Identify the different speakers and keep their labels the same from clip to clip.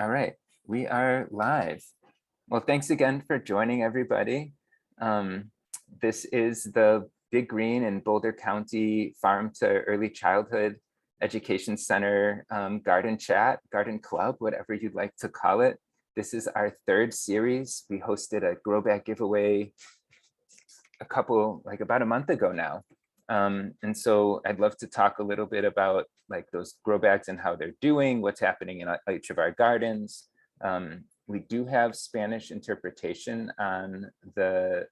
Speaker 1: All right, we are live. Well, thanks again for joining everybody. This is the Big Green and Boulder County Farm to Early Childhood Education Center Garden Chat, Garden Club, whatever you'd like to call it. This is our third series. We hosted a grow bag giveaway about a month ago now. And so I'd love to talk a little bit about like those grow bags and how they're doing, what's happening in each of our gardens. We do have Spanish interpretation on the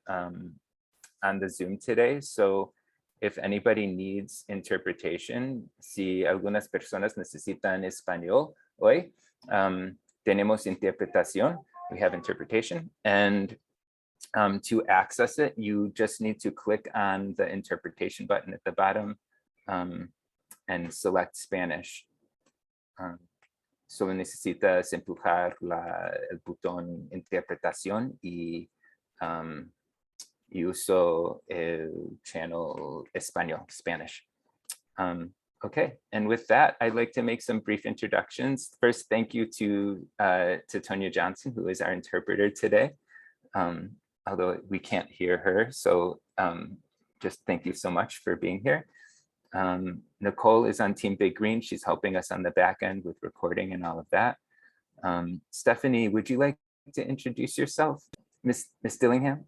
Speaker 1: Zoom today. So if anybody needs interpretation, si algunas personas necesitan español hoy, tenemos interpretación, we have interpretation. And to access it, you just need to click on the interpretation button at the bottom and select Spanish. Solo necesitas empujar el botón interpretación y uso el channel español, Spanish. Okay, and with that, I'd like to make some brief introductions. First, thank you to Tonya Johnson, who is our interpreter today. Although we can't hear her, so just thank you so much for being here. Nicole is on Team Big Green. She's helping us on the back end with recording and all of that. Stephanie, would you like to introduce yourself, Miss Dillingham?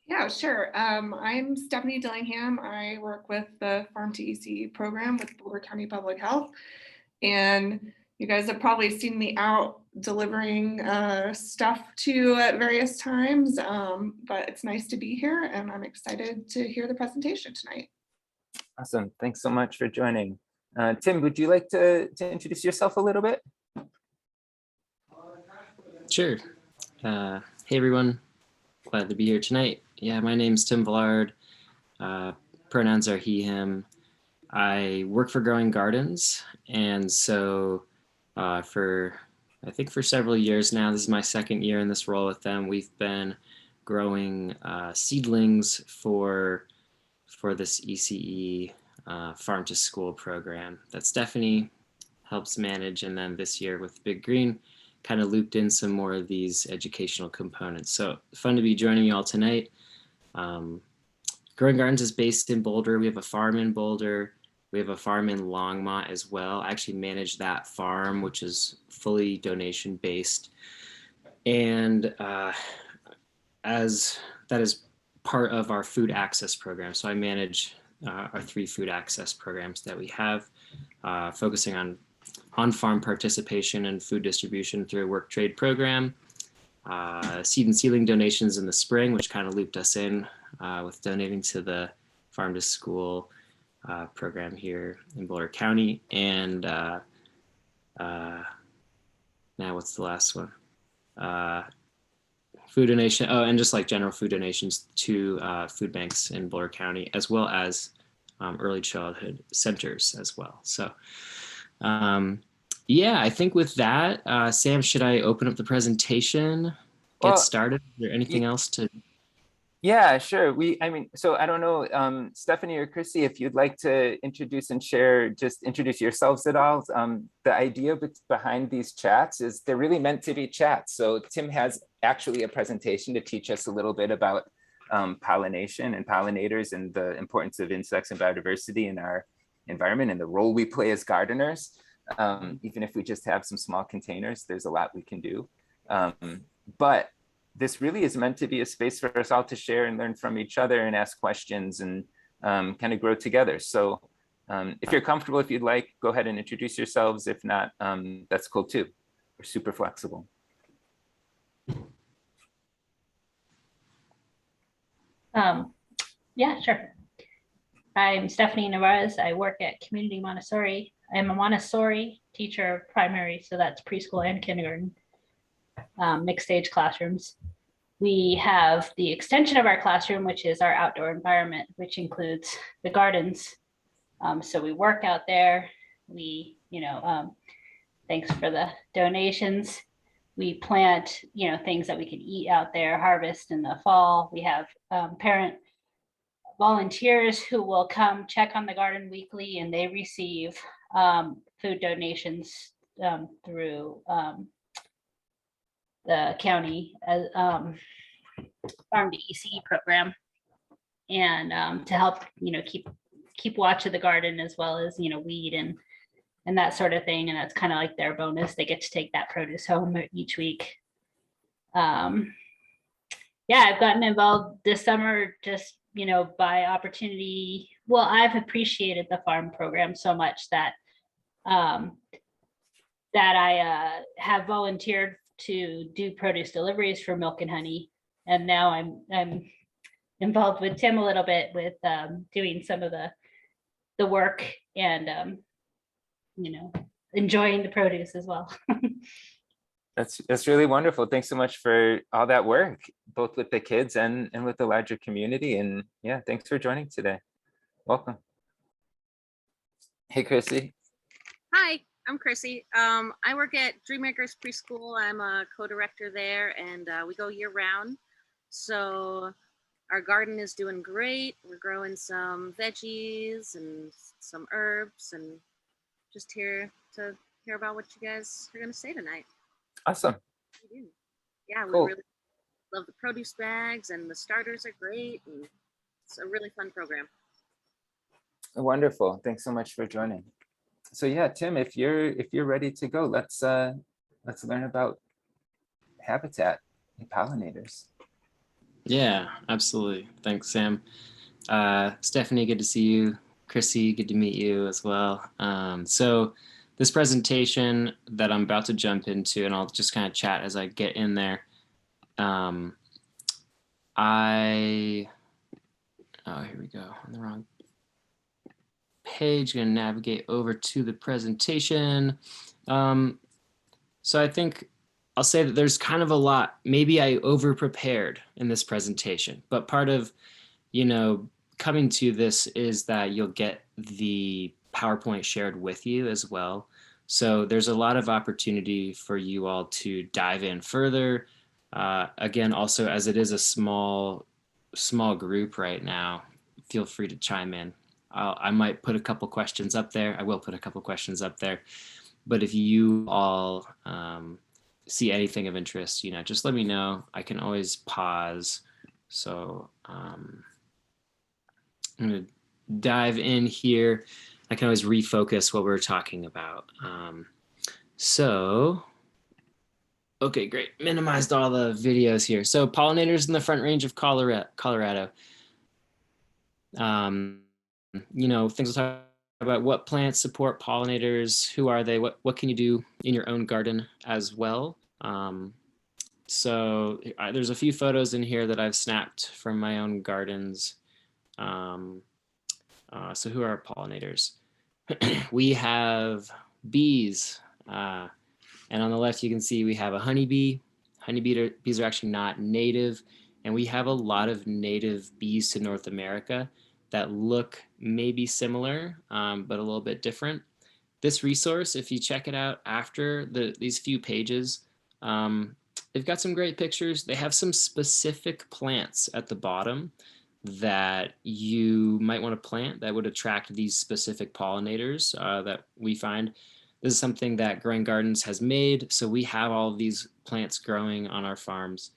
Speaker 2: Yeah, sure. I'm Stephanie Dillingham. I work with the Farm to ECE program with Boulder County Public Health. And you guys have probably seen me out delivering stuff to at various times, but it's nice to be here and I'm excited to hear the presentation tonight.
Speaker 1: Awesome, thanks so much for joining. Tim, would you like to introduce yourself a little bit?
Speaker 3: Sure. Hey everyone, glad to be here tonight. Yeah, my name's Tim Villard. Pronouns are he, him. I work for Growing Gardens, and so for several years now, this is my second year in this role with them. We've been growing seedlings for this ECE Farm to School program that Stephanie helps manage, and then this year with Big Green, kind of looped in some more of these educational components. So fun to be joining you all tonight. Growing Gardens is based in Boulder. We have a farm in Boulder. We have a farm in Longmont as well. I actually manage that farm, which is fully donation based. And as that is part of our food access program. So I manage our 3 food access programs that we have, focusing on farm participation and food distribution through a work trade program, seed and seedling donations in the spring, which kind of looped us in with donating to the Farm to School program here in Boulder County, and now what's the last one? Food donation. Oh, and just like general food donations to food banks in Boulder County, as well as early childhood centers as well. So yeah, I think with that, Sam, should I open up the presentation? Get started? Is there anything else to?
Speaker 1: Yeah, sure. So I don't know, Stephanie or Chrissy, if you'd like to introduce and share, just introduce yourselves at all. The idea behind these chats is they're really meant to be chats. So Tim has actually a presentation to teach us a little bit about pollination and pollinators and the importance of insects and biodiversity in our environment and the role we play as gardeners. Even if we just have some small containers, there's a lot we can do. But this really is meant to be a space for us all to share and learn from each other and ask questions and kind of grow together. So if you're comfortable, if you'd like, go ahead and introduce yourselves. If not, that's cool too. We're super flexible.
Speaker 4: Yeah, sure. I'm Stephanie Navarez. I work at Community Montessori. I'm a Montessori teacher of primary, so that's preschool and kindergarten, mixed age classrooms. We have the extension of our classroom, which is our outdoor environment, which includes the gardens. So we work out there. We, thanks for the donations. We plant, things that we can eat out there, harvest in the fall. We have parent volunteers who will come check on the garden weekly, and they receive food donations through the county as farm to ECE program, and to help, keep watch of the garden, as well as, weed and that sort of thing. And that's kind of like their bonus. They get to take that produce home each week. Yeah, I've gotten involved this summer just, by opportunity. Well, I've appreciated the farm program so much that I have volunteered to do produce deliveries for Milk and Honey. And now I'm involved with Tim a little bit with doing some of the work and enjoying the produce as well.
Speaker 1: That's really wonderful. Thanks so much for all that work, both with the kids and with the larger community. And yeah, thanks for joining today. Welcome. Hey, Chrissy.
Speaker 5: Hi, I'm Chrissy. I work at Dreammakers Preschool. I'm a co-director there, and we go year round. So our garden is doing great. We're growing some veggies and some herbs, and just here to hear about what you guys are going to say tonight.
Speaker 1: Awesome.
Speaker 5: Yeah, we
Speaker 1: Cool.
Speaker 5: really love the produce bags, and the starters are great, and it's a really fun program.
Speaker 1: Wonderful. Thanks so much for joining. So yeah, Tim, if you're ready to go, let's learn about habitat and pollinators.
Speaker 3: Yeah, absolutely. Thanks, Sam. Stephanie, good to see you. Chrissy, good to meet you as well. So this presentation that I'm about to jump into, and I'll just kind of chat as I get in there. Oh, here we go, on the wrong page. Gonna navigate over to the presentation. So I think I'll say that there's kind of a lot. Maybe I over prepared in this presentation, but part of, coming to this is that you'll get the PowerPoint shared with you as well. So there's a lot of opportunity for you all to dive in further. Again, also, as it is a small group right now, feel free to chime in. I might put a couple questions up there. I will put a couple questions up there. But if you all see anything of interest, just let me know. I can always pause. So I'm going to dive in here. I can always refocus what we're talking about. Okay, great. Minimized all the videos here. So pollinators in the Front Range of Colorado. Things we'll talk about: what plants support pollinators, who are they, what can you do in your own garden as well. So there's a few photos in here that I've snapped from my own gardens. So who are pollinators? We have bees, and on the left you can see we have a honeybee. Bees are actually not native, and we have a lot of native bees to North America that look maybe similar, but a little bit different. This resource, if you check it out after these few pages, they've got some great pictures. They have some specific plants at the bottom that you might want to plant that would attract these specific pollinators that we find. This is something that Growing Gardens has made. So we have all of these plants growing on our farms,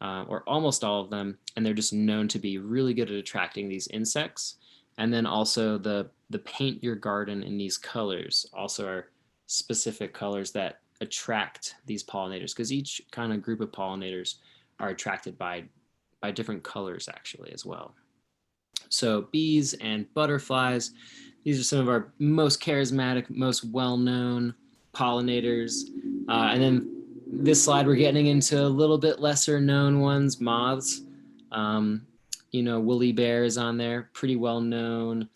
Speaker 3: or almost all of them, and they're just known to be really good at attracting these insects. And then also the paint your garden in these colors also are specific colors that attract these pollinators, because each kind of group of pollinators are attracted by different colors actually as well. So bees and butterflies, these are some of our most charismatic, most well-known pollinators. And then this slide, we're getting into a little bit lesser known ones, moths. Woolly bear is on there, pretty well known.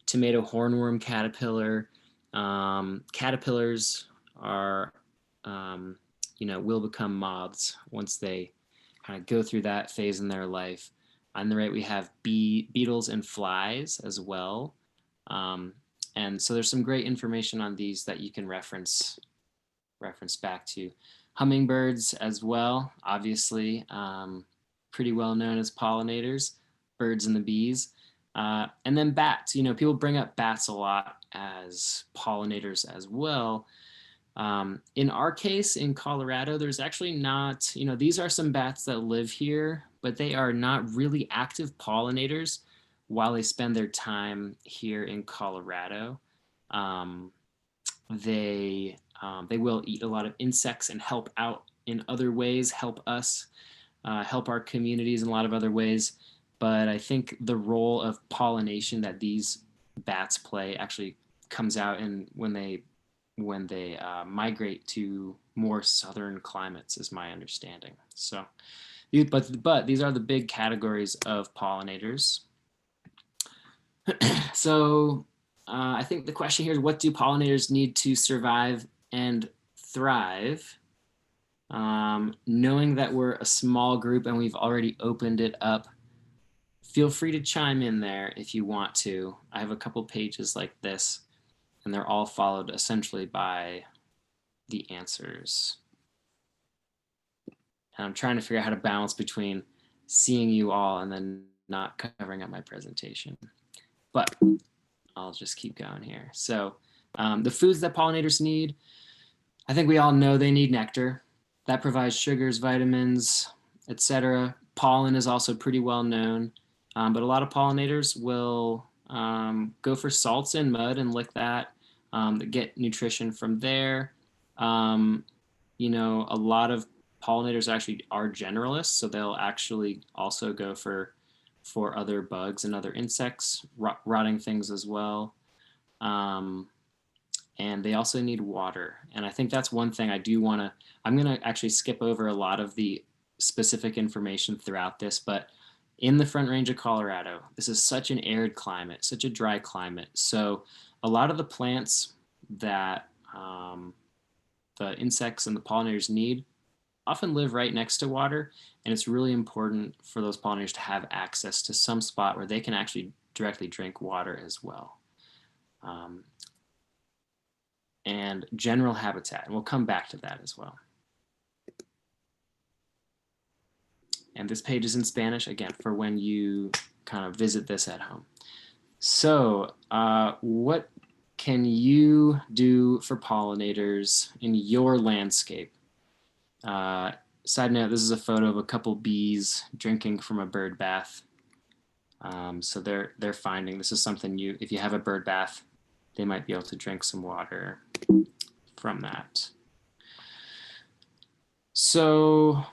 Speaker 3: Tomato hornworm caterpillar. Caterpillars are, will become moths once they kind of go through that phase in their life. On the right, we have beetles and flies as well. And so there's some great information on these that you can reference back to. Hummingbirds as well, obviously, pretty well known as pollinators, birds and the bees. And then bats, people bring up bats a lot as pollinators as well. In our case, in Colorado, there's actually not, these are some bats that live here, but they are not really active pollinators while they spend their time here in Colorado. They will eat a lot of insects and help out in other ways, help us, help our communities in a lot of other ways. But I think the role of pollination that these bats play actually comes out in when they migrate to more southern climates, is my understanding. So, but these are the big categories of pollinators. So I think the question here is, what do pollinators need to survive and thrive? Knowing that we're a small group and we've already opened it up, feel free to chime in there if you want to. I have a couple pages like this, and they're all followed essentially by the answers. And I'm trying to figure out how to balance between seeing you all and then not covering up my presentation. But I'll just keep going here. So the foods that pollinators need, I think we all know they need nectar. That provides sugars, vitamins, etc. Pollen is also pretty well known, but a lot of pollinators will go for salts in mud and lick that, get nutrition from there. A lot of pollinators actually are generalists, so they'll actually also go for other bugs and other insects, rotting things as well. And they also need water. And I think that's one thing I'm gonna actually skip over a lot of the specific information throughout this, but in the Front Range of Colorado, this is such an arid climate, such a dry climate. So a lot of the plants that the insects and the pollinators need often live right next to water. And it's really important for those pollinators to have access to some spot where they can actually directly drink water as well. And general habitat, and we'll come back to that as well. And this page is in Spanish, again, for when you kind of visit this at home. So what can you do for pollinators in your landscape? Side note, this is a photo of a couple bees drinking from a bird bath. So they're finding, this is something if you have a bird bath, they might be able to drink some water from that. So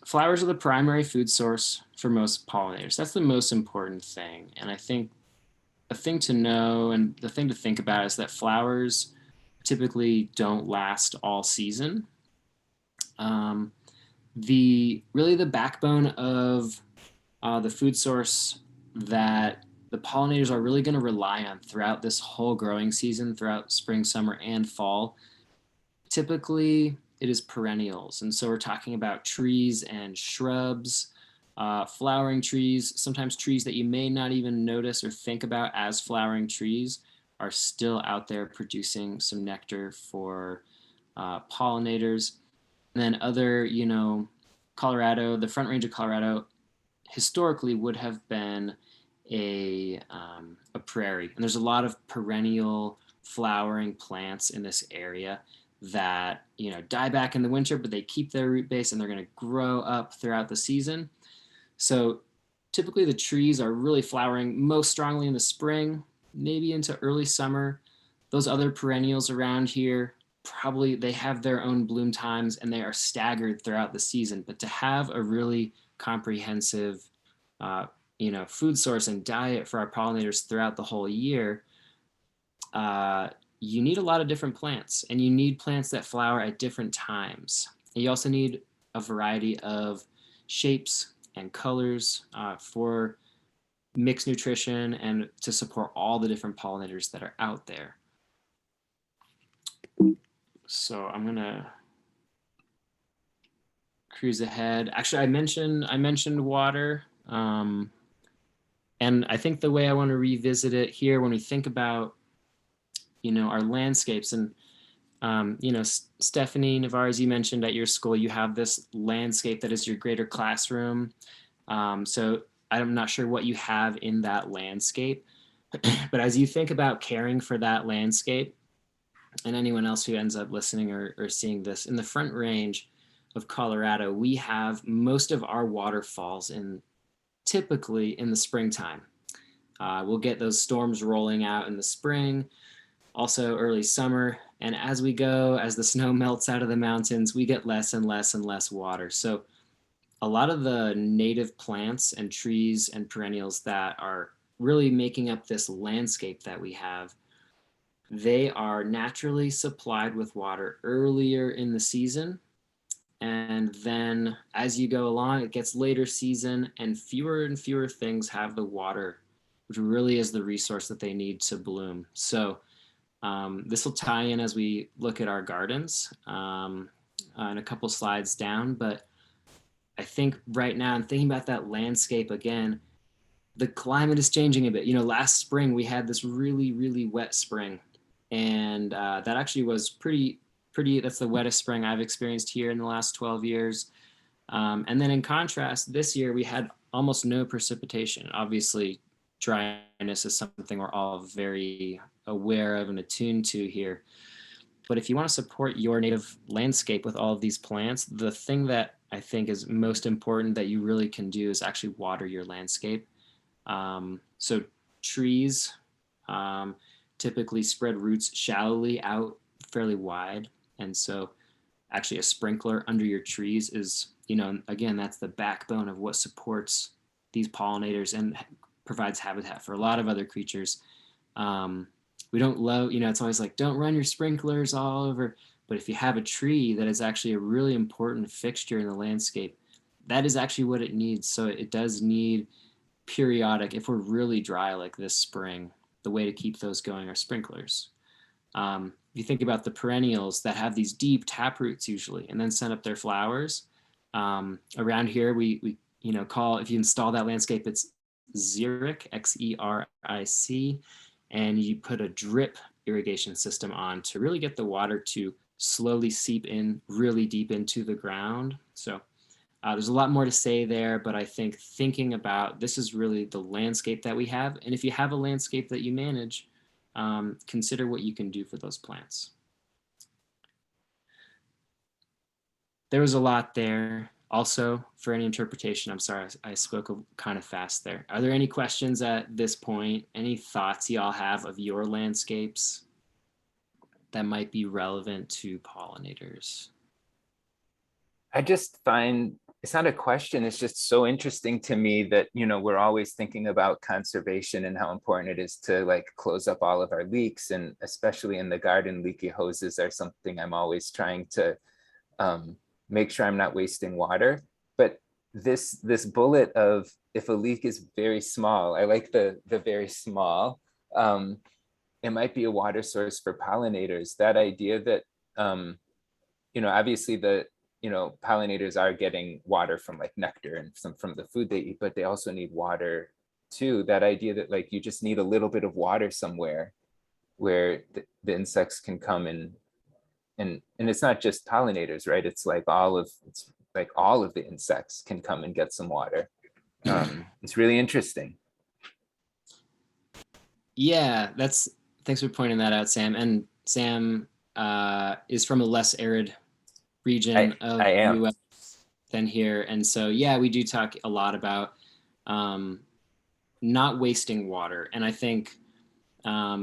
Speaker 3: flowers are the primary food source for most pollinators. That's the most important thing. And I think a thing to know and the thing to think about is that flowers typically don't last all season. Really the backbone of the food source that the pollinators are really going to rely on throughout this whole growing season, throughout spring, summer, and fall, typically it is perennials. And so we're talking about trees and shrubs, flowering trees, sometimes trees that you may not even notice or think about as flowering trees are still out there producing some nectar for pollinators. And then other, Colorado, the Front Range of Colorado historically would have been a prairie. And there's a lot of perennial flowering plants in this area that, die back in the winter, but they keep their root base and they're going to grow up throughout the season. So typically the trees are really flowering most strongly in the spring, maybe into early summer. Those other perennials around here, probably they have their own bloom times and they are staggered throughout the season. But to have a really comprehensive food source and diet for our pollinators throughout the whole year, you need a lot of different plants, and you need plants that flower at different times. And you also need a variety of shapes and colors for mixed nutrition and to support all the different pollinators that are out there. So I'm gonna cruise ahead. Actually, I mentioned water. And I think the way I want to revisit it here, when we think about, our landscapes and, Stephanie Navarez, you mentioned at your school, you have this landscape that is your greater classroom. So I'm not sure what you have in that landscape, but as you think about caring for that landscape, and anyone else who ends up listening or seeing this, in the Front Range of Colorado, we have most of our waterfalls typically in the springtime. We'll get those storms rolling out in the spring, also early summer. And as we go, as the snow melts out of the mountains, we get less and less and less water. So a lot of the native plants and trees and perennials that are really making up this landscape that we have, they are naturally supplied with water earlier in the season. And then as you go along, it gets later season and fewer things have the water, which really is the resource that they need to bloom. So this will tie in as we look at our gardens in a couple slides down. But I think right now, I'm thinking about that landscape again, the climate is changing a bit. You know, last spring we had this really, really wet spring. And that actually was pretty, that's the wettest spring I've experienced here in the last 12 years. And then in contrast, this year we had almost no precipitation. Obviously, dryness is something we're all very aware of and attuned to here. But if you want to support your native landscape with all of these plants, the thing that I think is most important that you really can do is actually water your landscape. So trees typically spread roots shallowly out fairly wide. And so actually a sprinkler under your trees is, you know, again, that's the backbone of what supports these pollinators and provides habitat for a lot of other creatures. We don't love, you know, it's always like, don't run your sprinklers all over. But if you have a tree that is actually a really important fixture in the landscape, that is actually what it needs. So it does need periodic, if we're really dry like this spring, the way to keep those going are sprinklers. If you think about the perennials that have these deep tap roots usually, and then send up their flowers, around here we you know, call, if you install that landscape, it's xeric, Xeric, and you put a drip irrigation system on to really get the water to slowly seep in really deep into the ground. So there's a lot more to say there, but I think thinking about this is really the landscape that we have. And if you have a landscape that you manage, consider what you can do for those plants. There was a lot there. Also, for any interpretation, I'm sorry, I spoke kind of fast there. Are there any questions at this point? Any thoughts y'all have of your landscapes that might be relevant to pollinators?
Speaker 1: I just find it's not a question, it's just so interesting to me that, you know, we're always thinking about conservation and how important it is to like close up all of our leaks, and especially in the garden, leaky hoses are something I'm always trying to make sure I'm not wasting water. But this bullet of if a leak is very small, I like the very small, it might be a water source for pollinators. That idea that, you know, obviously you know, pollinators are getting water from like nectar and from the food they eat, but they also need water too. That idea that like you just need a little bit of water somewhere where the insects can come and it's not just pollinators, right? It's like all of the insects can come and get some water. It's really interesting.
Speaker 3: Yeah, thanks for pointing that out, Sam. And Sam is from a less arid region of the US than here. And so, yeah, we do talk a lot about not wasting water. And I think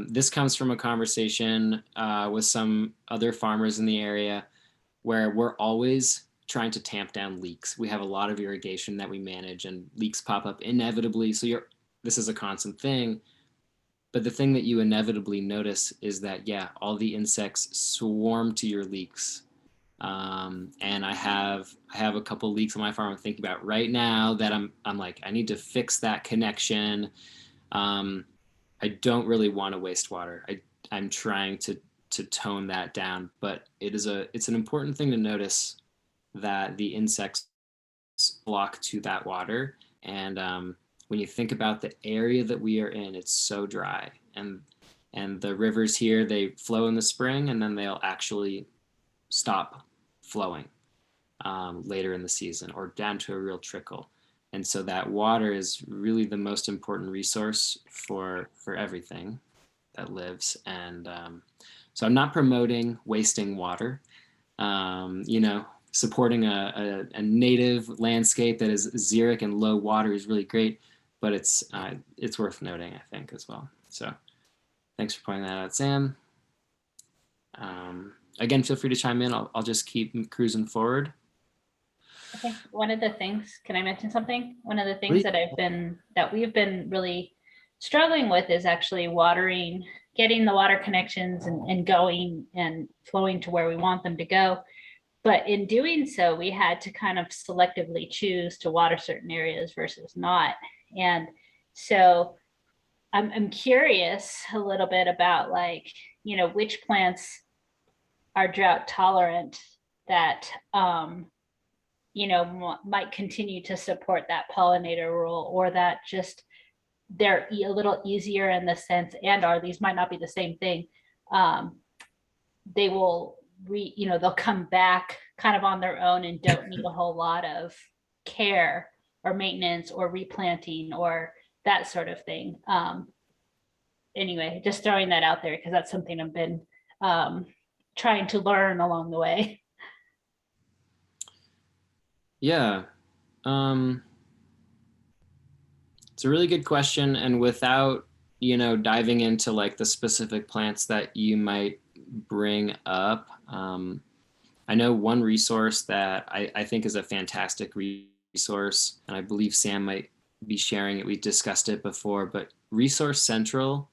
Speaker 3: this comes from a conversation with some other farmers in the area where we're always trying to tamp down leaks. We have a lot of irrigation that we manage and leaks pop up inevitably. So this is a constant thing. But the thing that you inevitably notice is that, yeah, all the insects swarm to your leaks. And I have a couple leaks on my farm I'm thinking about right now that I'm like, I need to fix that connection. I don't really want to waste water. I'm trying to tone that down, but it's an important thing to notice that the insects flock to that water. And when you think about the area that we are in, it's so dry, and the rivers here, they flow in the spring and then they'll actually stop flowing later in the season or down to a real trickle. And so that water is really the most important resource for everything. that lives. And so I'm not promoting wasting water. You know, supporting a native landscape that is xeric and low water is really great, but it's worth noting, I think, as well. So thanks for pointing that out, Sam. Again, feel free to chime in. I'll just keep cruising forward.
Speaker 4: Okay, one of the things, can I mention something? One of the things that we've been really struggling with is actually watering, getting the water connections and going and flowing to where we want them to go. But in doing so, we had to kind of selectively choose to water certain areas versus not. And so I'm curious a little bit about, like, you know, which plants are drought tolerant that, you know, might continue to support that pollinator rule, or that just they're a little easier in the sense, and or these might not be the same thing. They will you know, they'll come back kind of on their own and don't need a whole lot of care or maintenance or replanting or that sort of thing. Anyway, just throwing that out there because that's something I've been trying to learn along the way.
Speaker 3: Yeah. It's a really good question. And without, you know, diving into like the specific plants that you might bring up, I know one resource that I think is a fantastic resource, and I believe Sam might be sharing it. We discussed it before, but Resource Central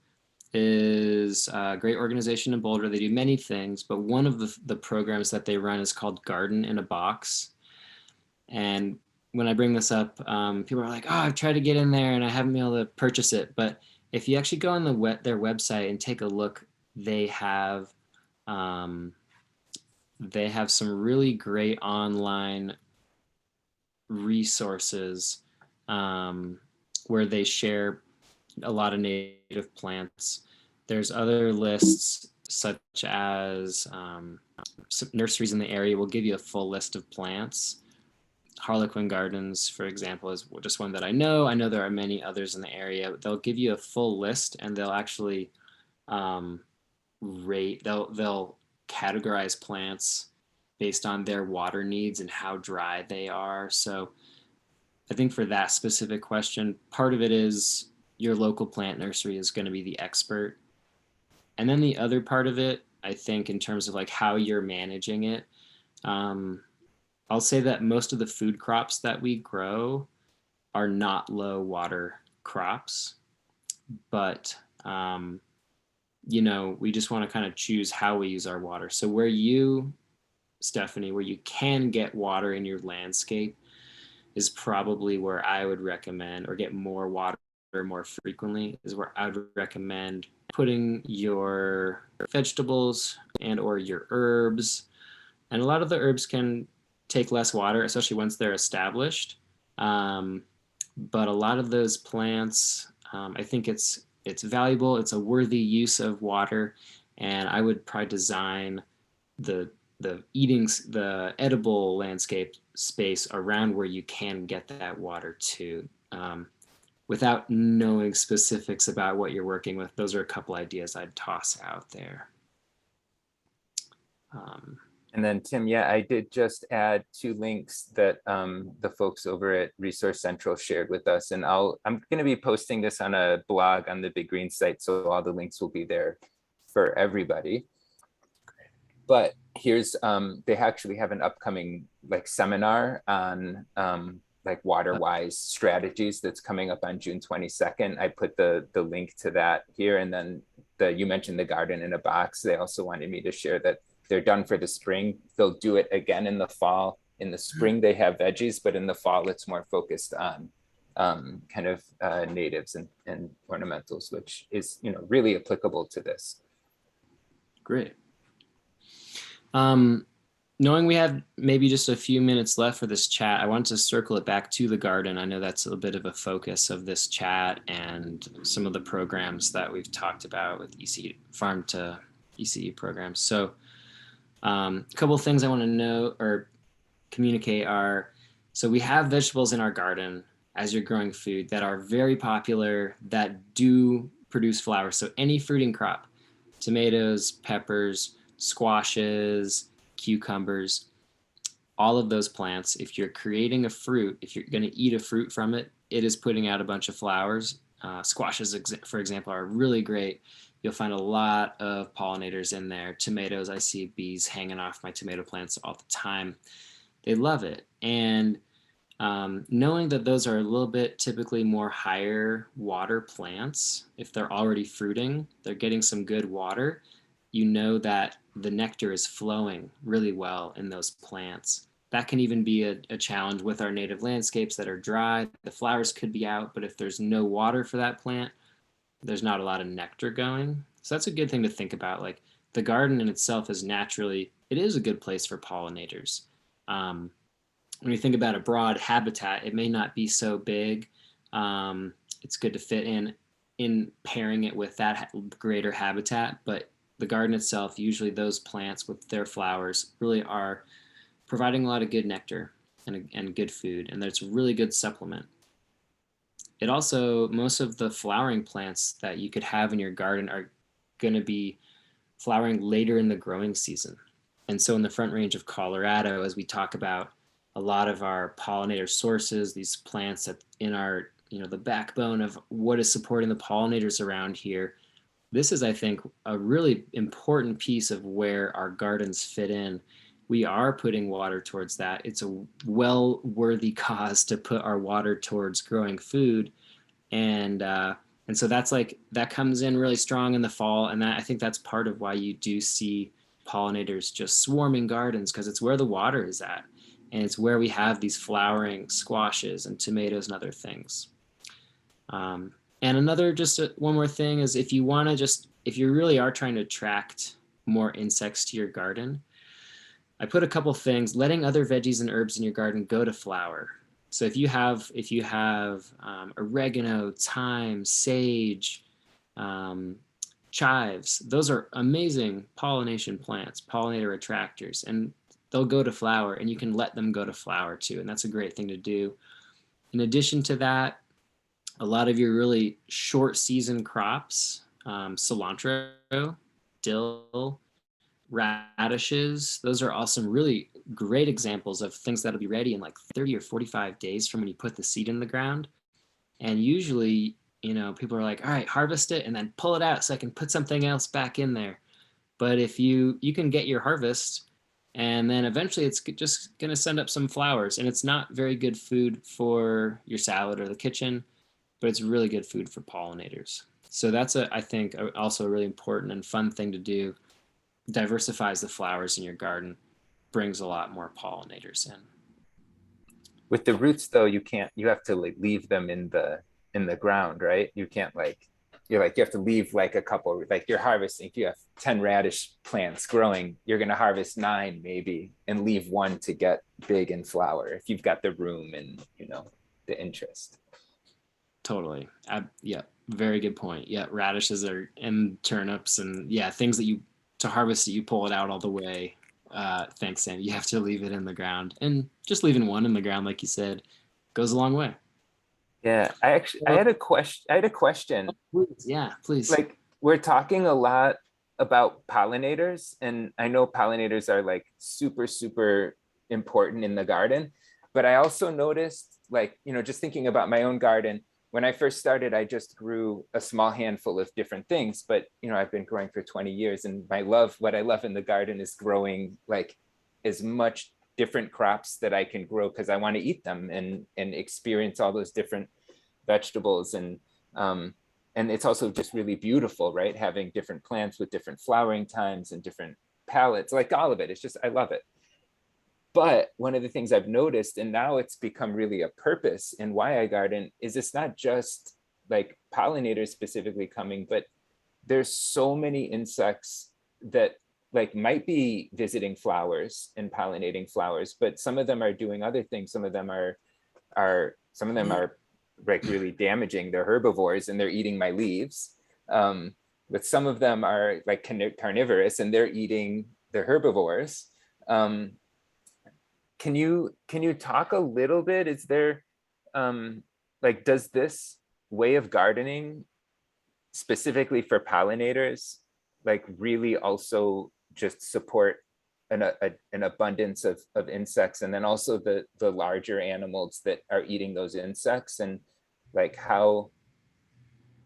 Speaker 3: is a great organization in Boulder. They do many things, but one of the programs that they run is called Garden in a Box. And when I bring this up, people are like, oh, I've tried to get in there and I haven't been able to purchase it. But if you actually go on their website and take a look, they have some really great online resources where they share a lot of native plants. There's other lists such as nurseries in the area will give you a full list of plants. Harlequin Gardens, for example, is just one that I know. I know there are many others in the area. They'll give you a full list, and they'll actually they'll categorize plants based on their water needs and how dry they are. So I think for that specific question, part of it is your local plant nursery is going to be the expert. And then the other part of it, I think, in terms of like how you're managing it, I'll say that most of the food crops that we grow are not low water crops, but you know, we just want to kind of choose how we use our water. So where you, Stephanie, where you can get water in your landscape is probably where I would recommend, or get more water more frequently, is where I would recommend putting your vegetables and or your herbs. And a lot of the herbs can take less water, especially once they're established. But a lot of those plants, I think it's valuable. It's a worthy use of water. And I would probably design the edible landscape space around where you can get that water too. Without knowing specifics about what you're working with, those are a couple ideas I'd toss out there.
Speaker 1: And then Tim, yeah, I did just add 2 links that the folks over at Resource Central shared with us. And I'm going to be posting this on a blog on the Big Green site, so all the links will be there for everybody. But here's, they actually have an upcoming like seminar on like water-wise strategies that's coming up on June 22nd. I put the link to that here. And then you mentioned the Garden in a Box. They also wanted me to share that they're done for the spring. They'll do it again in the fall. In the spring, they have veggies, but in the fall, it's more focused on kind of natives and ornamentals, which is, you know, really applicable to this.
Speaker 3: Great. Knowing we have maybe just a few minutes left for this chat, I want to circle it back to the garden. I know that's a bit of a focus of this chat and some of the programs that we've talked about with ECE Farm to ECE programs. So a couple of things I want to know or communicate are, so we have vegetables in our garden as you're growing food that are very popular, that do produce flowers. So any fruiting crop, tomatoes, peppers, squashes, cucumbers, all of those plants, if you're creating a fruit, if you're going to eat a fruit from it, it is putting out a bunch of flowers. Squashes, for example, are really great. You'll find a lot of pollinators in there. Tomatoes, I see bees hanging off my tomato plants all the time. They love it. And knowing that those are a little bit typically more higher water plants, if they're already fruiting, they're getting some good water, you know that the nectar is flowing really well in those plants. That can even be a challenge with our native landscapes that are dry. The flowers could be out, but if there's no water for that plant, there's not a lot of nectar going. So that's a good thing to think about. Like the garden in itself is naturally, it is a good place for pollinators. When you think about a broad habitat, it may not be so big. It's good to fit in pairing it with that greater habitat, but the garden itself, usually those plants with their flowers really are providing a lot of good nectar and good food, and that's a really good supplement. It also, most of the flowering plants that you could have in your garden are going to be flowering later in the growing season. And so in the Front Range of Colorado, as we talk about a lot of our pollinator sources, these plants that in our, the backbone of what is supporting the pollinators around here, this is, I think, a really important piece of where our gardens fit in. We are putting water towards that. It's a well-worthy cause to put our water towards growing food. And so that comes in really strong in the fall. And I think that's part of why you do see pollinators just swarming gardens, because it's where the water is at. And it's where we have these flowering squashes and tomatoes and other things. And another, one more thing is if you really are trying to attract more insects to your garden, I put a couple things, letting other veggies and herbs in your garden go to flower. So if you have oregano, thyme, sage, chives, those are amazing pollination plants, pollinator attractors, and they'll go to flower, and you can let them go to flower too. And that's a great thing to do. In addition to that, a lot of your really short season crops, cilantro, dill, radishes, those are all some really great examples of things that'll be ready in like 30 or 45 days from when you put the seed in the ground. And usually, people are like, all right, harvest it and then pull it out so I can put something else back in there. But if you can get your harvest, and then eventually it's just going to send up some flowers, and it's not very good food for your salad or the kitchen, but it's really good food for pollinators. So that's I think also a really important and fun thing to do. Diversifies the flowers in your garden, brings a lot more pollinators in.
Speaker 1: With the roots though, you have to leave them in the ground, right? You can't you have to leave a couple, you're harvesting, if you have 10 radish plants growing, you're going to harvest 9 maybe and leave 1 to get big and flower if you've got the room and the interest.
Speaker 3: Totally. Yeah, very good point. Yeah, radishes and turnips and things that to harvest it, you pull it out all the way. Thanks, Sam. You have to leave it in the ground, and just leaving 1 in the ground, like you said, goes a long way.
Speaker 1: Yeah, I had a question.
Speaker 3: Please. Yeah, please.
Speaker 1: We're talking a lot about pollinators, and I know pollinators are super, super important in the garden, but I also noticed just thinking about my own garden, when I first started, I just grew a small handful of different things, but I've been growing for 20 years, and what I love in the garden is growing as much different crops that I can grow because I want to eat them and experience all those different vegetables. And it's also just really beautiful, right? Having different plants with different flowering times and different palettes, all of it. It's just, I love it. But one of the things I've noticed, and now it's become really a purpose in why I garden, is it's not just pollinators specifically coming, but there's so many insects that might be visiting flowers and pollinating flowers, but some of them are doing other things. Some of them are really damaging. They're herbivores and they're eating my leaves. But some of them are carnivorous and they're eating the herbivores. Can you talk a little bit? Is there does this way of gardening specifically for pollinators, like really also just support an abundance of insects, and then also the larger animals that are eating those insects. And like how,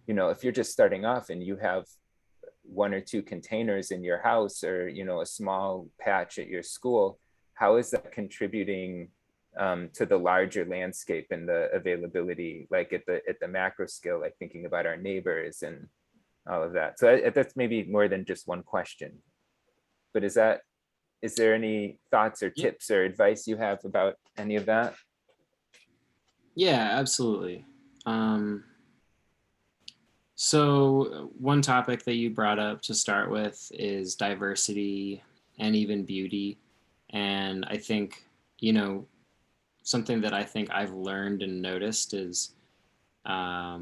Speaker 1: you know, if you're just starting off and you have 1 or 2 containers in your house, or, you know, a small patch at your school, how is that contributing to the larger landscape and the availability, like at the macro scale, like thinking about our neighbors and all of that? So that's maybe more than just one question, but is there any thoughts or tips or advice you have about any of that?
Speaker 3: Yeah, absolutely. So one topic that you brought up to start with is diversity and even beauty. And I think, you know, something that I think I've learned and noticed is a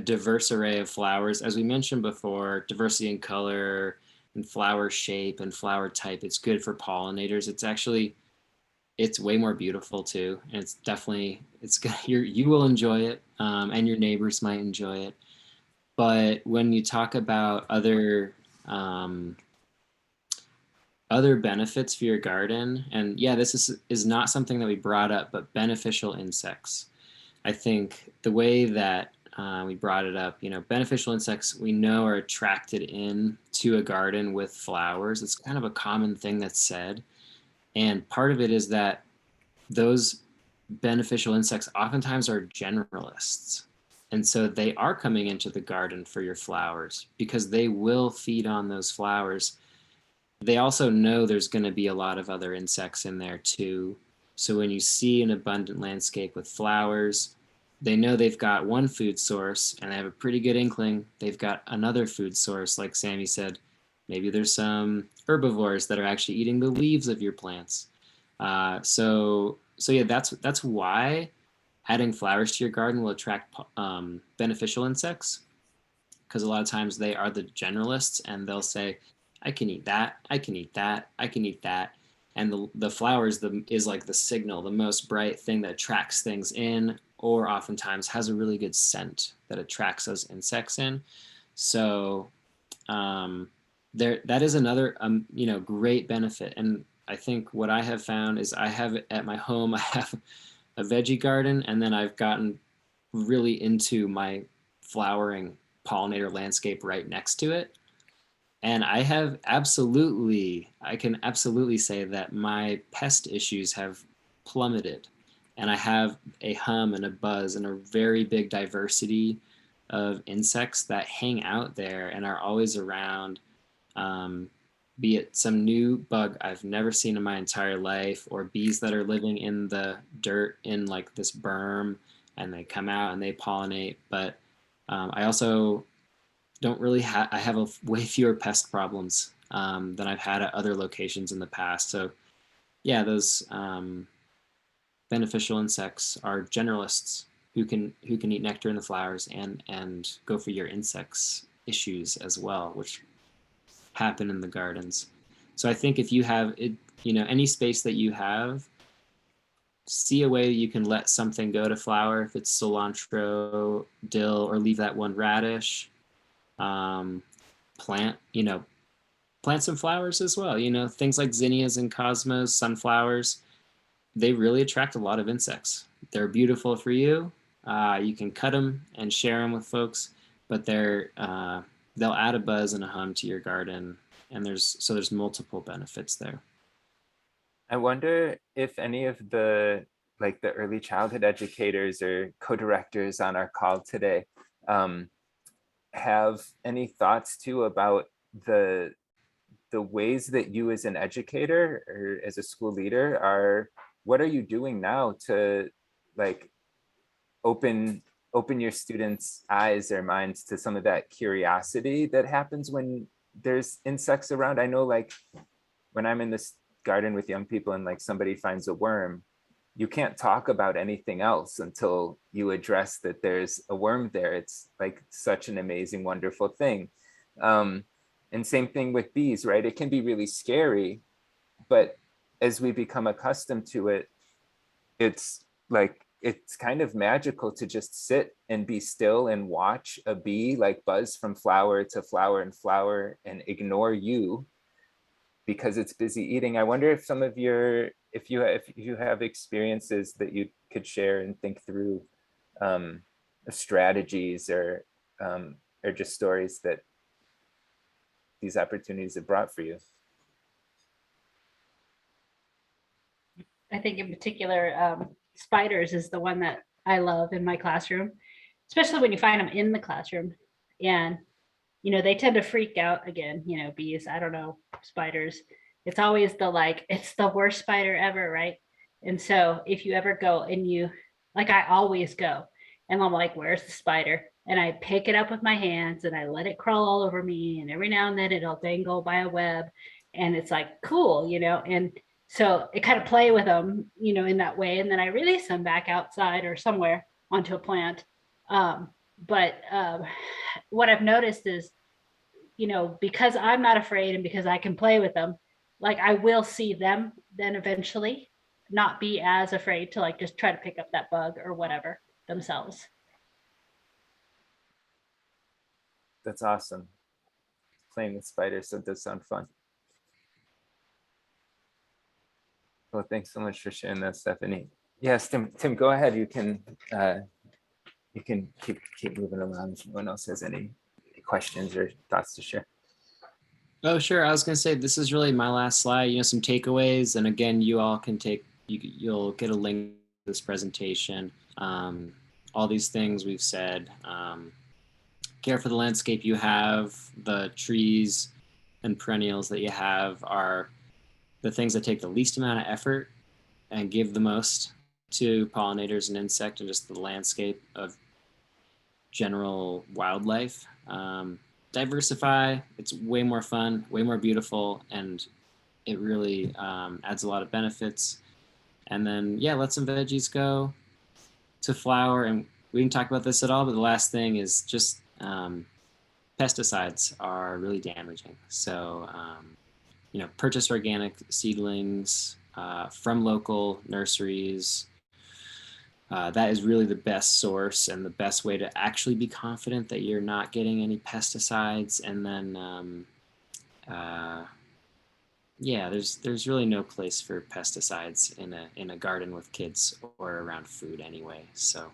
Speaker 3: diverse array of flowers. As we mentioned before, diversity in color and flower shape and flower type, it's good for pollinators. It's way more beautiful too. And it's definitely, it's good. You will enjoy it, and your neighbors might enjoy it. But when you talk about other benefits for your garden, and yeah, this is not something that we brought up, but beneficial insects. I think the way that we brought it up, you know, beneficial insects we know are attracted in to a garden with flowers. It's kind of a common thing that's said. And part of it is that those beneficial insects oftentimes are generalists. And so they are coming into the garden for your flowers because they will feed on those flowers. They also know there's going to be a lot of other insects in there too. So when you see an abundant landscape with flowers, they know they've got one food source, and they have a pretty good inkling they've got another food source. Like Sammy said, maybe there's some herbivores that are actually eating the leaves of your plants. So yeah, that's why adding flowers to your garden will attract beneficial insects, because a lot of times they are the generalists, and they'll say, I can eat that, I can eat that, I can eat that. And the flowers is like the signal, the most bright thing that attracts things in, or oftentimes has a really good scent that attracts those insects in. So that is another you know, great benefit. And I think what I have found is I have at my home, I have a veggie garden, and then I've gotten really into my flowering pollinator landscape right next to it. And I can absolutely say that my pest issues have plummeted. And I have a hum and a buzz and a very big diversity of insects that hang out there and are always around, be it some new bug I've never seen in my entire life, or bees that are living in the dirt in like this berm, and they come out and they pollinate. But I also don't really I have a way fewer pest problems than I've had at other locations in the past. So yeah, those beneficial insects are generalists who can eat nectar in the flowers and go for your insects issues as well, which happen in the gardens. So I think if you have it, you know, any space that you have, see a way you can let something go to flower, if it's cilantro, dill, or leave that one radish. Plant some flowers as well, you know, things like zinnias and cosmos, sunflowers. They really attract a lot of insects. They're beautiful for you. You can cut them and share them with folks, but they'll add a buzz and a hum to your garden, and there's multiple benefits there.
Speaker 1: I wonder if any of the early childhood educators or co-directors on our call today have any thoughts too about the ways that you as an educator or as a school leader what are you doing now to like open your students' eyes or minds to some of that curiosity that happens when there's insects around? I know, like, when I'm in this garden with young people and like somebody finds a worm, you can't talk about anything else until you address that there's a worm there. It's like such an amazing, wonderful thing. And same thing with bees, right? It can be really scary, but as we become accustomed to it, it's like it's kind of magical to just sit and be still and watch a bee like buzz from flower to flower and flower and ignore you because it's busy eating. I wonder if some of your, if you have experiences that you could share and think through, strategies or just stories that these opportunities have brought for you.
Speaker 4: I think in particular, spiders is the one that I love in my classroom, especially when you find them in the classroom. And, you know, they tend to freak out again, you know, bees, I don't know, spiders. It's always the like, it's the worst spider ever, right? And so if you ever go and you, like I always go, and I'm like, where's the spider? And I pick it up with my hands and I let it crawl all over me. And every now and then it'll dangle by a web. And it's like, cool, you know, and so I kind of play with them, you know, in that way. And then I release them back outside or somewhere onto a plant. But what I've noticed is, you know, because I'm not afraid and because I can play with them, like I will see them then eventually not be as afraid to like just try to pick up that bug or whatever themselves.
Speaker 1: That's awesome. Playing with spiders, that does sound fun. Well, thanks so much for sharing that, Stephanie. Yes, Tim, go ahead. You can keep moving along if anyone else has any questions or thoughts to share.
Speaker 3: Oh, sure. I was going to say, this is really my last slide, you know, some takeaways. And again, you all can you'll get a link to this presentation. All these things we've said, care for the landscape you have, the trees and perennials that you have are the things that take the least amount of effort and give the most to pollinators and insect and just the landscape of general wildlife. Diversify, it's way more fun, way more beautiful, and it really adds a lot of benefits. And then, yeah, let some veggies go to flower. And we didn't talk about this at all, but the last thing is just pesticides are really damaging. So, you know, purchase organic seedlings from local nurseries. That is really the best source and the best way to actually be confident that you're not getting any pesticides. And then, yeah, there's really no place for pesticides in a garden with kids or around food anyway. So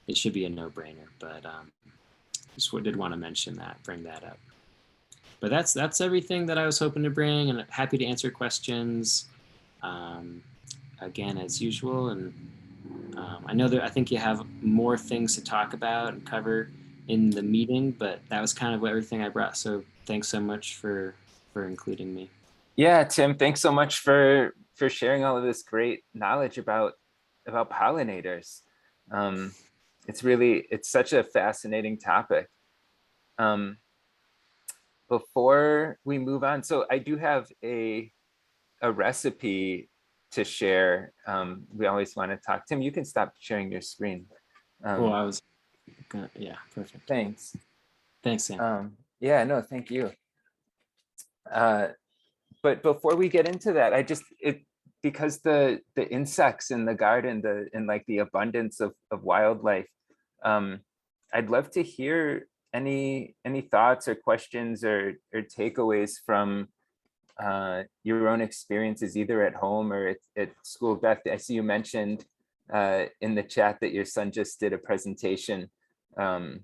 Speaker 3: it should be a no-brainer. But just did want to mention that, bring that up. But that's everything that I was hoping to bring, and I'm happy to answer questions again as usual. And I know that I think you have more things to talk about and cover in the meeting, but that was kind of everything I brought. So thanks so much for including me.
Speaker 1: Yeah, Tim, thanks so much for sharing all of this great knowledge about pollinators. It's such a fascinating topic. Before we move on, so I do have a recipe to share. We always want to talk. Tim, you can stop sharing your screen.
Speaker 3: Cool, I was gonna, yeah, perfect.
Speaker 1: Thanks.
Speaker 3: Thanks, Sam.
Speaker 1: Yeah, no, thank you. But before we get into that, because the insects in the garden, and like the abundance of wildlife, I'd love to hear any thoughts or questions or takeaways from your own experiences, either at home or at school. Beth, I see you mentioned in the chat that your son just did a presentation, or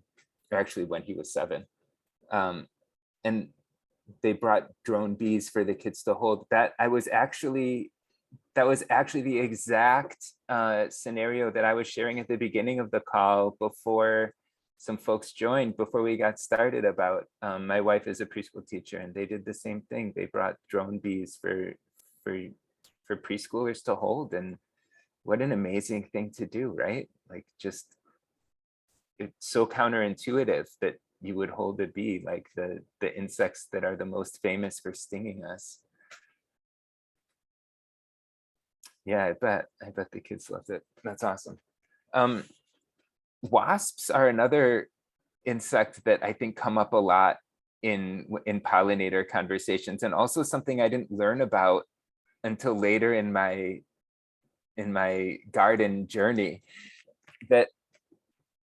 Speaker 1: actually when he was 7, and they brought drone bees for the kids to hold. That was actually the exact scenario that I was sharing at the beginning of the call before some folks joined, before we got started, about my wife is a preschool teacher, and they did the same thing. They brought drone bees for preschoolers to hold. And what an amazing thing to do, right? Like, just, it's so counterintuitive that you would hold a bee, like the insects that are the most famous for stinging us. Yeah, I bet the kids loved it. That's awesome. Wasps are another insect that I think come up a lot in pollinator conversations, and also something I didn't learn about until later in my garden journey. that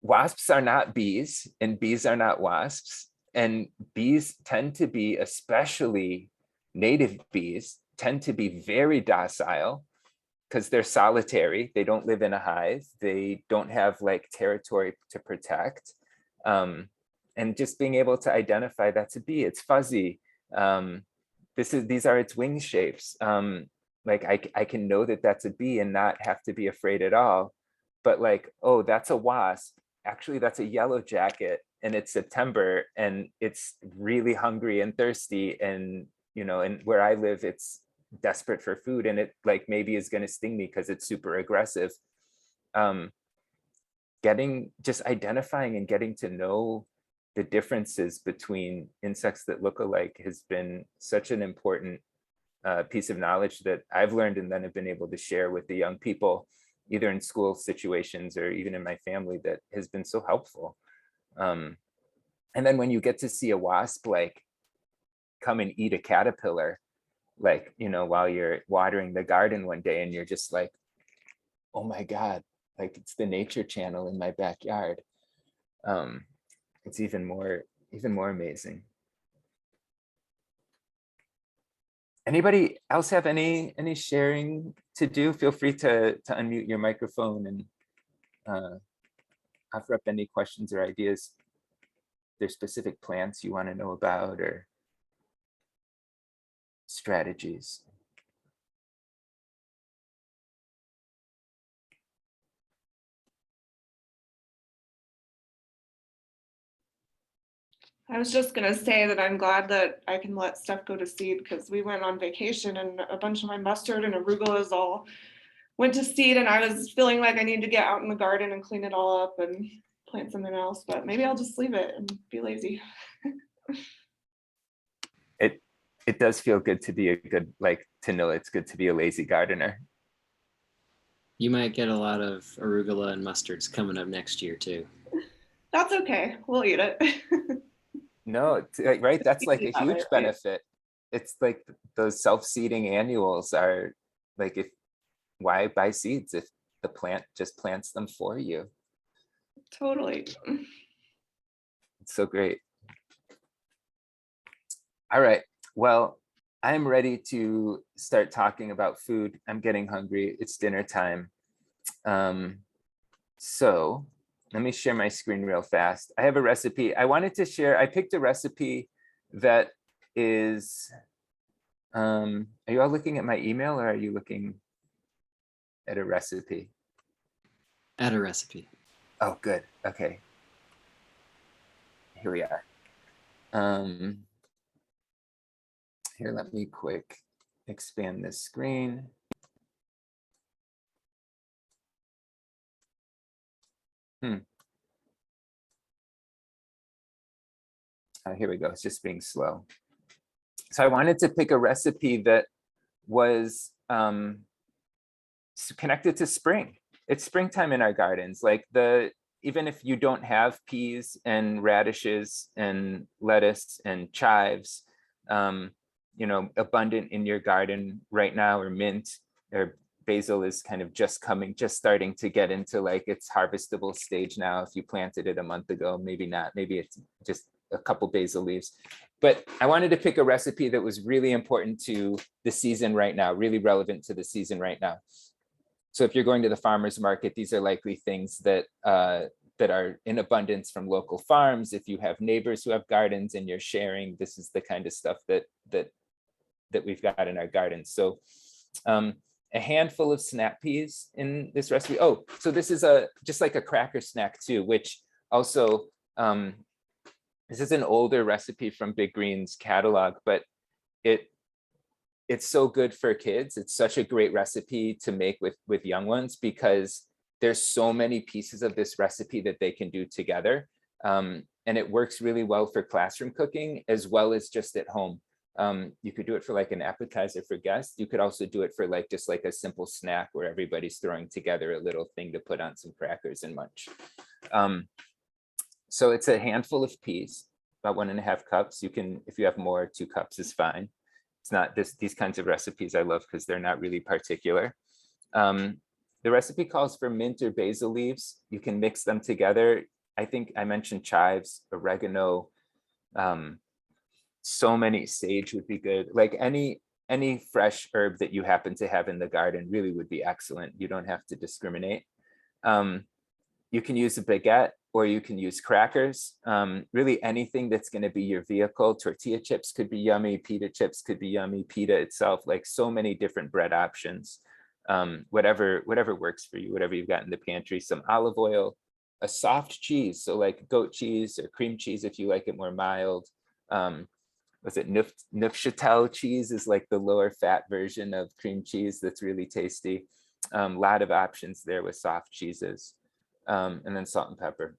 Speaker 1: wasps are not bees and bees are not wasps. And bees tend to be, especially native bees, tend to be very docile because they're solitary. They don't live in a hive. They don't have like territory to protect. And just being able to identify that's a bee, it's fuzzy. These are its wing shapes. Like I can know that that's a bee and not have to be afraid at all. But like, oh, that's a wasp. Actually, that's a yellow jacket and it's September and it's really hungry and thirsty. And, you know, and where I live, it's desperate for food and it like maybe is going to sting me because it's super aggressive. Just identifying and getting to know the differences between insects that look alike has been such an important piece of knowledge that I've learned and then have been able to share with the young people, either in school situations or even in my family, that has been so helpful. And then when you get to see a wasp like come and eat a caterpillar, like, you know, while you're watering the garden one day and you're just like, oh my God, like it's the nature channel in my backyard. It's even more amazing. Anybody else have any sharing to do? Feel free to unmute your microphone and offer up any questions or ideas. There's specific plants you want to know about or strategies.
Speaker 2: I was just gonna say that I'm glad that I can let stuff go to seed because we went on vacation and a bunch of my mustard and arugulas all went to seed and I was feeling like I need to get out in the garden and clean it all up and plant something else, but maybe I'll just leave it and be lazy.
Speaker 1: It does feel good to be to know it's good to be a lazy gardener.
Speaker 3: You might get a lot of arugula and mustards coming up next year too.
Speaker 2: That's okay, we'll eat it.
Speaker 1: No, right, that's like a huge benefit. It's like those self-seeding annuals are like, why buy seeds if the plant just plants them for you?
Speaker 2: Totally.
Speaker 1: It's so great. All right, well, I'm ready to start talking about food. I'm getting hungry, it's dinner time. So let me share my screen real fast. I have a recipe I wanted to share. I picked a recipe that is, are you all looking at my email or are you looking at a recipe?
Speaker 3: At a recipe.
Speaker 1: Oh, good. Okay. Here we are. Here, let me quick expand this screen. Here we go. It's just being slow. So I wanted to pick a recipe that was connected to spring. It's springtime in our gardens. Like even if you don't have peas and radishes and lettuce and chives, you know, abundant in your garden right now, or mint or basil is kind of just starting to get into like its harvestable stage now. If you planted it a month ago, maybe not, maybe it's just a couple basil leaves. But I wanted to pick a recipe that was really important to the season right now, really relevant to the season right now. So if you're going to the farmer's market, these are likely things that that are in abundance from local farms. If you have neighbors who have gardens and you're sharing, this is the kind of stuff that we've got in our gardens. So a handful of snap peas in this recipe. Oh, so this is just like a cracker snack too, which also, this is an older recipe from Big Green's catalog, but it's so good for kids. It's such a great recipe to make with young ones because there's so many pieces of this recipe that they can do together. And it works really well for classroom cooking as well as just at home. You could do it for like an appetizer for guests. You could also do it for like just like a simple snack where everybody's throwing together a little thing to put on some crackers and munch. So it's a handful of peas, about 1.5 cups. You can, if you have more, 2 cups is fine. It's not these kinds of recipes I love because they're not really particular. The recipe calls for mint or basil leaves. You can mix them together. I think I mentioned chives, oregano, so many, sage would be good. Like any fresh herb that you happen to have in the garden really would be excellent. You don't have to discriminate. You can use a baguette or you can use crackers. Really anything that's going to be your vehicle. Tortilla chips could be yummy. Pita chips could be yummy. Pita itself, like so many different bread options. Whatever works for you, whatever you've got in the pantry. Some olive oil, a soft cheese. So like goat cheese or cream cheese if you like it more mild. Was it Neufchâtel cheese is like the lower fat version of cream cheese that's really tasty. Lot of options there with soft cheeses. And then salt and pepper.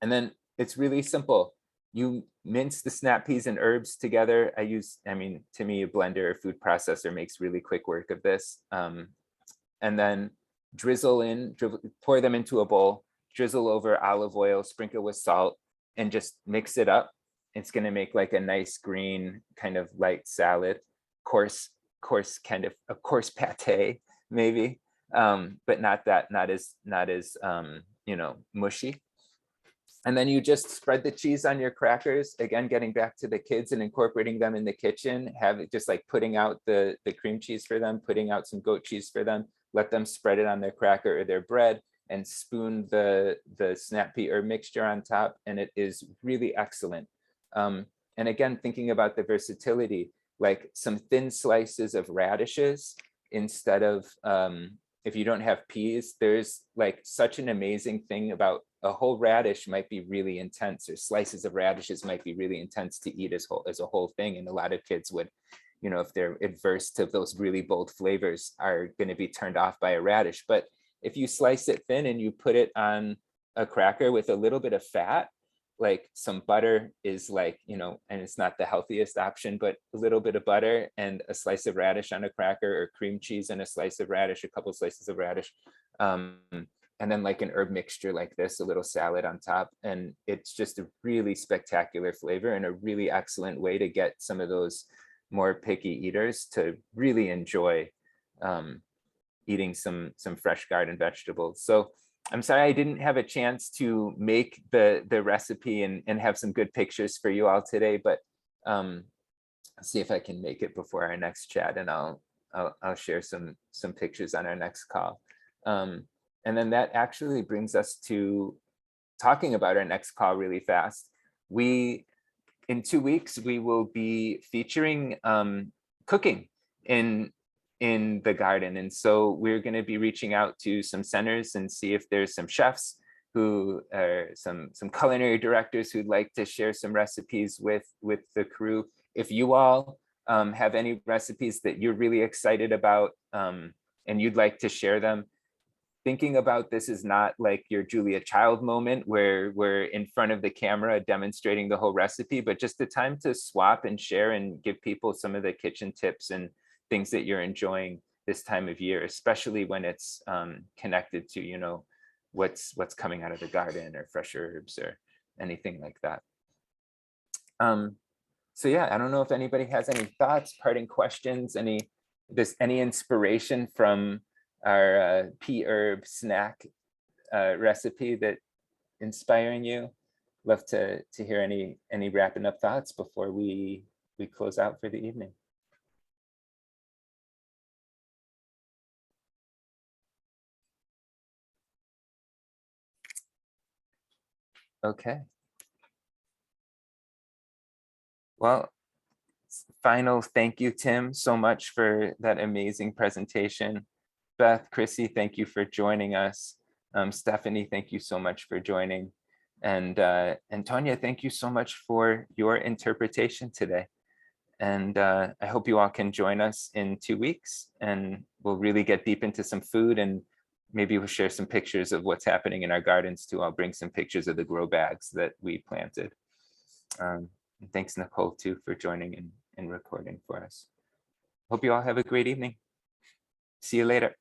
Speaker 1: And then it's really simple. You mince the snap peas and herbs together. To me, a blender or food processor makes really quick work of this. And then pour them into a bowl, drizzle over olive oil, sprinkle with salt, and just mix it up. It's going to make like a nice green kind of light salad, coarse kind of a coarse pate maybe. But not as mushy. And then you just spread the cheese on your crackers. Again, getting back to the kids and incorporating them in the kitchen, have it just like putting out the cream cheese for them, putting out some goat cheese for them, let them spread it on their cracker or their bread and spoon the snap pea herb mixture on top. And it is really excellent. And again, thinking about the versatility, like some thin slices of radishes instead of, if you don't have peas, there's like such an amazing thing about a whole radish might be really intense, or slices of radishes might be really intense to eat as a whole thing. And a lot of kids would, if they're adverse to those really bold flavors, are going to be turned off by a radish. But if you slice it thin and you put it on a cracker with a little bit of fat, like some butter is like, and it's not the healthiest option, but a little bit of butter and a slice of radish on a cracker, or cream cheese and a slice of radish, a couple slices of radish. And then like an herb mixture like this, a little salad on top. And it's just a really spectacular flavor and a really excellent way to get some of those more picky eaters to really enjoy eating some fresh garden vegetables. So I'm sorry I didn't have a chance to make the recipe and have some good pictures for you all today, but I'll see if I can make it before our next chat, and I'll share some pictures on our next call. And then that actually brings us to talking about our next call really fast. In 2 weeks, we will be featuring cooking in the garden. And so we're going to be reaching out to some centers and see if there's some chefs who are some culinary directors who'd like to share some recipes with the crew. If you all have any recipes that you're really excited about and you'd like to share them, thinking about this is not like your Julia Child moment where we're in front of the camera demonstrating the whole recipe, but just the time to swap and share and give people some of the kitchen tips and things that you're enjoying this time of year, especially when it's connected to, what's coming out of the garden or fresh herbs or anything like that. So yeah, I don't know if anybody has any thoughts, parting questions, any inspiration from our pea herb snack recipe that inspiring you. Love to hear any wrapping up thoughts before we close out for the evening. Okay. Well, final thank you, Tim, so much for that amazing presentation. Beth, Chrissy, thank you for joining us. Stephanie, thank you so much for joining. And Tonya, thank you so much for your interpretation today. And I hope you all can join us in 2 weeks, and we'll really get deep into some food, and maybe we'll share some pictures of what's happening in our gardens too. I'll bring some pictures of the grow bags that we planted. And thanks, Nicole, too, for joining and recording for us. Hope you all have a great evening. See you later.